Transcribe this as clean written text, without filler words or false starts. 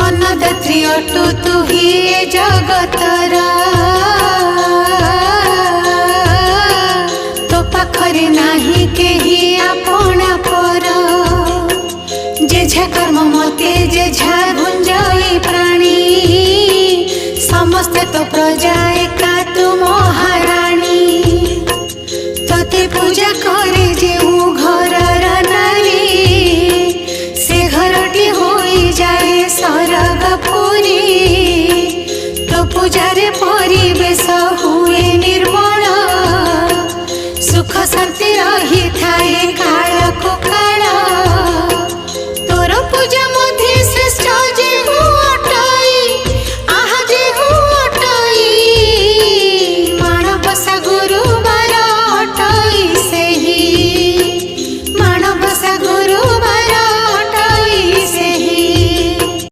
अन्नदात्री अटु तु ही ए जगतर तो पाखरे नाही केही आपणा पर जेझा कर्म मते जेझा गुंजई प्राणी समस्ते तो प्रजा एका तु महाराणी तते पूजा करे जे घरर नारी से घरटी होई जाए सरग पुरी तो पूजारे